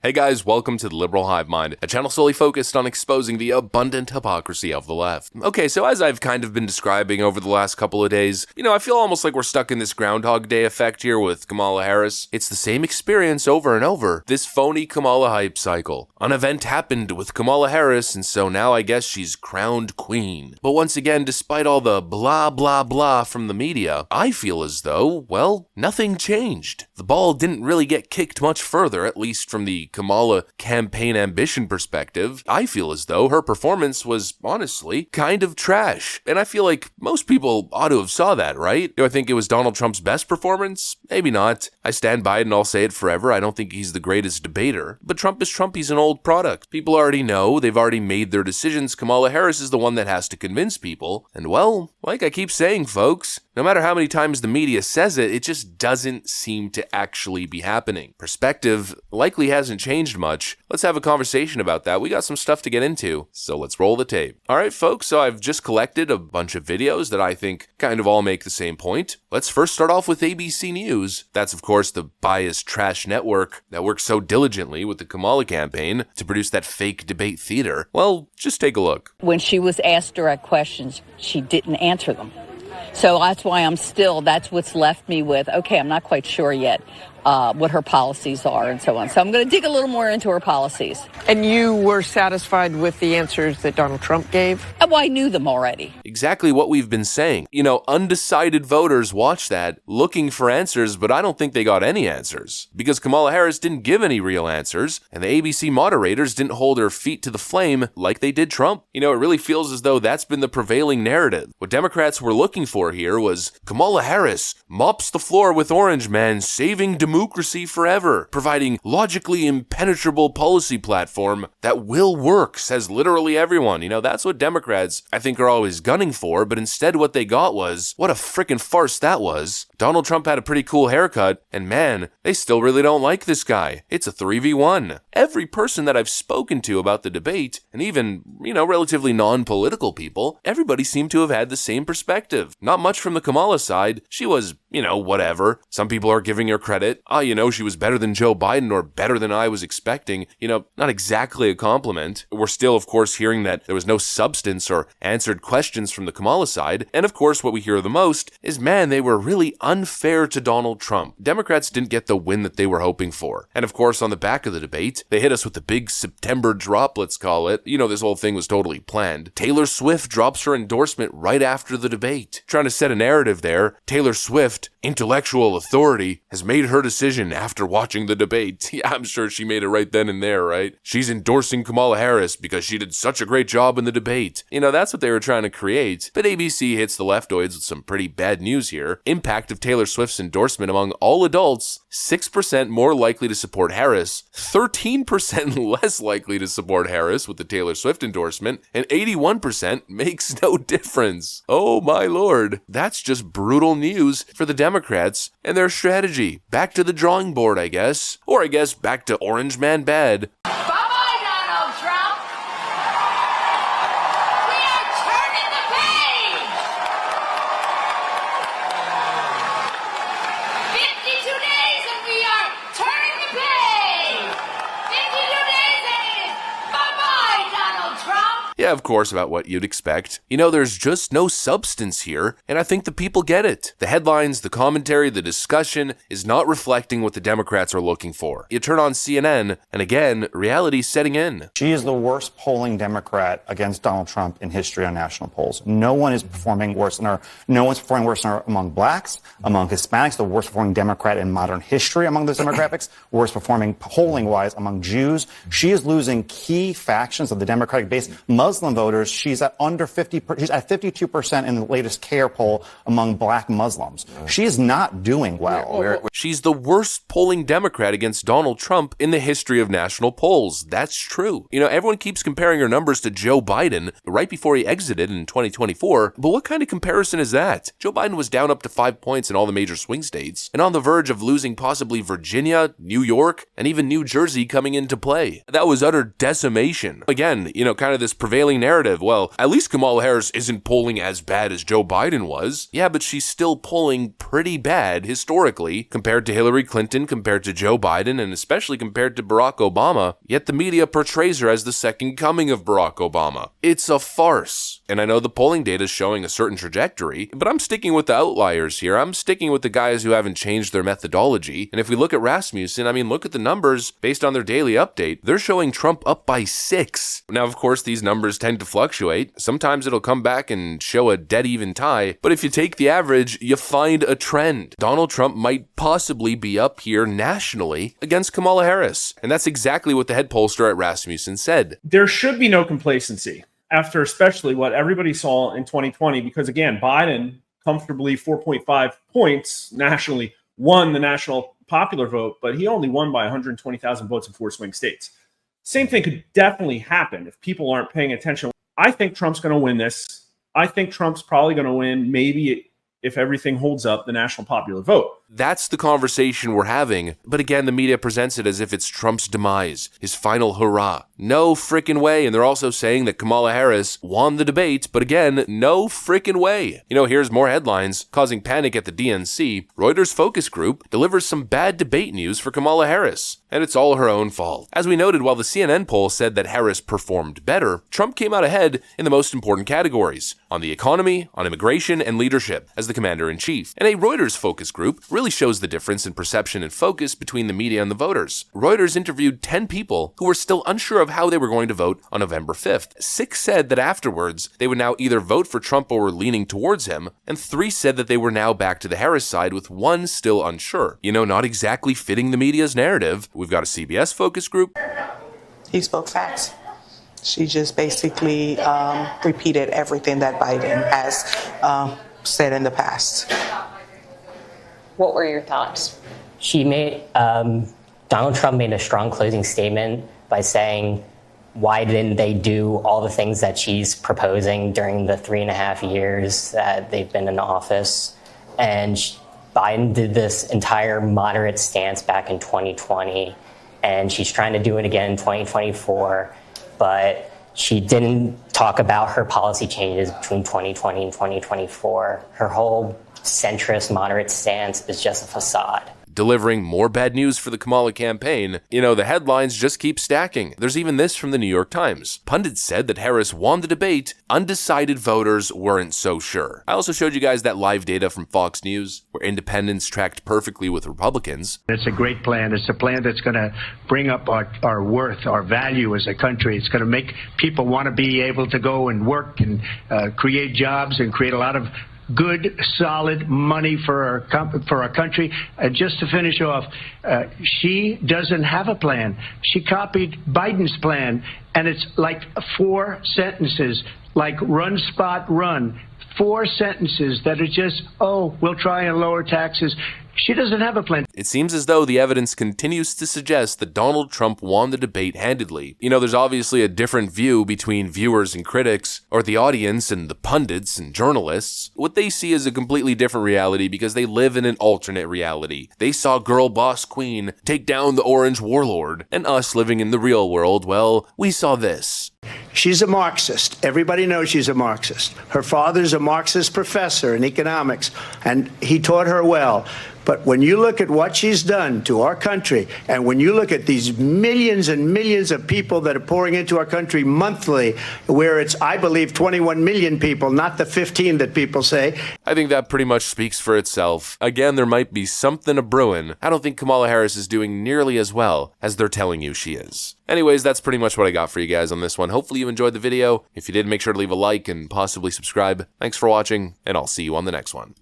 Hey guys, welcome to the Liberal Hive Mind, a channel solely focused on exposing the abundant hypocrisy of the left. Okay, so as I've kind of been describing over the last couple of days, I feel almost like we're stuck in this Groundhog Day effect here with Kamala Harris. It's the same experience over and over, this phony Kamala hype cycle. An event happened with Kamala Harris, and so now I guess she's crowned queen. But once again, despite all the blah blah blah from the media, I feel as though, well, nothing changed. The ball didn't really get kicked much further, at least from the Kamala campaign ambition perspective. I feel as though her performance was, honestly, kind of trash. And I feel like most people ought to have saw that, right? Do I think it was Donald Trump's best performance? Maybe not. I stand by it and I'll say it forever. I don't think he's the greatest debater. But Trump is Trump. He's an old product. People already know. They've already made their decisions. Kamala Harris is the one that has to convince people. And well, like I keep saying, folks, no matter how many times the media says it, it just doesn't seem to actually be happening. Perspective likely hasn't changed much. Let's have a conversation about that. We got some stuff to get into, so let's roll the tape. Alright folks, so I've just collected a bunch of videos that I think kind of all make the same point. Let's first start off with ABC News. That's of course the biased trash network that worked so diligently with the Kamala campaign to produce that fake debate theater. Well, just take a look. When she was asked direct questions, she didn't answer them. So that's why that's what's left me with, okay, I'm not quite sure yet what her policies are and so on. So I'm going to dig a little more into her policies. And you were satisfied with the answers that Donald Trump gave? Well, I knew them already. Exactly what we've been saying. Undecided voters watch that looking for answers, but I don't think they got any answers. Because Kamala Harris didn't give any real answers, and the ABC moderators didn't hold her feet to the flame like they did Trump. It really feels as though that's been the prevailing narrative. What Democrats were looking for here was Kamala Harris mops the floor with Orange Man, saving democracy forever, providing logically impenetrable policy platform that will work, says literally everyone. That's what Democrats, I think, are always gunning for, but instead what they got was, what a frickin' farce that was. Donald Trump had a pretty cool haircut, and man, they still really don't like this guy. It's a 3v1. Every person that I've spoken to about the debate, and even, relatively non-political people, everybody seemed to have had the same perspective. Not much from the Kamala side. She was, whatever. Some people are giving her credit. She was better than Joe Biden or better than I was expecting. Not exactly a compliment. We're still, of course, hearing that there was no substance or answered questions from the Kamala side. And of course, what we hear the most is, man, they were really unfair to Donald Trump. Democrats didn't get the win that they were hoping for. And of course, on the back of the debate, they hit us with the big September drop, let's call it. This whole thing was totally planned. Taylor Swift drops her endorsement right after the debate. Trying to set a narrative there. Taylor Swift, intellectual authority, has made her decision after watching the debate. Yeah, I'm sure she made it right then and there, right? She's endorsing Kamala Harris because she did such a great job in the debate. That's what they were trying to create. But ABC hits the leftoids with some pretty bad news here. Impact of Taylor Swift's endorsement among all adults, 6% more likely to support Harris, 13% less likely to support Harris with the Taylor Swift endorsement, and 81% makes no difference. Oh my lord. That's just brutal news for the Democrats and their strategy. Back to the drawing board, I guess. Or I guess back to Orange Man bad. Bye-bye, Donald Trump! We are turning the page! 52 days and we are turning the page! 52 days and it is bye-bye, Donald Trump! Yeah, of course, about what you'd expect. There's just no substance here, and I think the people get it. The headlines, the commentary, the discussion is not reflecting what the Democrats are looking for. You turn on CNN, and again, reality's setting in. She is the worst polling Democrat against Donald Trump in history on national polls. No one is performing worse than her. No one's performing worse than her among blacks, among Hispanics, the worst performing Democrat in modern history among those demographics, worst performing polling-wise among Jews. She is losing key factions of the Democratic base. Muslim voters, she's at under 50%, she's at 52% in the latest CAIR poll among black Muslims. She is not doing well. She's the worst polling Democrat against Donald Trump in the history of national polls. That's true. Everyone keeps comparing her numbers to Joe Biden right before he exited in 2024, but what kind of comparison is that? Joe Biden was down up to 5 points in all the major swing states, and on the verge of losing possibly Virginia, New York, and even New Jersey coming into play. That was utter decimation. Again, kind of this prevailing prevailing narrative. Well, at least Kamala Harris isn't polling as bad as Joe Biden was. Yeah, but she's still polling pretty bad historically compared to Hillary Clinton, compared to Joe Biden, and especially compared to Barack Obama. Yet the media portrays her as the second coming of Barack Obama. It's a farce. And I know the polling data is showing a certain trajectory, but I'm sticking with the outliers here. I'm sticking with the guys who haven't changed their methodology. And if we look at Rasmussen, I mean, look at the numbers based on their daily update. They're showing Trump up by 6. Now, of course, these numbers tend to fluctuate. Sometimes it'll come back and show a dead even tie. But if you take the average, you find a trend. Donald Trump might possibly be up here nationally against Kamala Harris. And that's exactly what the head pollster at Rasmussen said. There should be no complacency after especially what everybody saw in 2020, because again, Biden comfortably 4.5 points nationally won the national popular vote, but he only won by 120,000 votes in 4 swing states. Same thing could definitely happen if people aren't paying attention. I think Trump's going to win this. I think Trump's probably going to win, maybe if everything holds up, the national popular vote. That's the conversation we're having, but again, the media presents it as if it's Trump's demise, his final hurrah. No frickin' way, and they're also saying that Kamala Harris won the debate, but again, no frickin' way. You know, here's more headlines causing panic at the DNC. Reuters focus group delivers some bad debate news for Kamala Harris, and it's all her own fault. As we noted, while the CNN poll said that Harris performed better, Trump came out ahead in the most important categories, on the economy, on immigration, and leadership, as the commander-in-chief. And a Reuters focus group really shows the difference in perception and focus between the media and the voters. Reuters interviewed 10 people who were still unsure of how they were going to vote on November 5th. 6 said that afterwards, they would now either vote for Trump or were leaning towards him, and 3 said that they were now back to the Harris side, with 1 still unsure. You know, not exactly fitting the media's narrative. We've got a CBS focus group. He spoke facts. She just basically repeated everything that Biden has said in the past. What were your thoughts? She made, Donald Trump made a strong closing statement by saying, why didn't they do all the things that she's proposing during the 3.5 years that they've been in office? And Biden did this entire moderate stance back in 2020, and she's trying to do it again in 2024, but she didn't talk about her policy changes between 2020 and 2024. Her whole centrist, moderate stance is just a facade. Delivering more bad news for the Kamala campaign. You know, the headlines just keep stacking. There's even this from the New York Times. Pundits said that Harris won the debate. Undecided voters weren't so sure. I also showed you guys that live data from Fox News, where independents tracked perfectly with Republicans. It's a great plan. It's a plan that's going to bring up our worth, our value as a country. It's going to make people want to be able to go and work and create jobs and create a lot of good, solid money for our country. Just to finish off, she doesn't have a plan. She copied Biden's plan, and it's like 4 sentences, like run, spot, run. 4 sentences that are just, oh, we'll try and lower taxes. She doesn't have a plan. It seems as though the evidence continues to suggest that Donald Trump won the debate handedly. You know, there's obviously a different view between viewers and critics, or the audience and the pundits and journalists. What they see is a completely different reality because they live in an alternate reality. They saw girl boss queen take down the orange warlord, and us living in the real world, well, we saw this. She's a Marxist. Everybody knows she's a Marxist. Her father's a Marxist professor in economics, and he taught her well. But when you look at what she's done to our country, and when you look at these millions and millions of people that are pouring into our country monthly, where it's, I believe, 21 million people, not the 15 that people say. I think that pretty much speaks for itself. Again, there might be something a-brewing. I don't think Kamala Harris is doing nearly as well as they're telling you she is. Anyways, that's pretty much what I got for you guys on this one. Hopefully you enjoyed the video. If you did, make sure to leave a like and possibly subscribe. Thanks for watching, and I'll see you on the next one.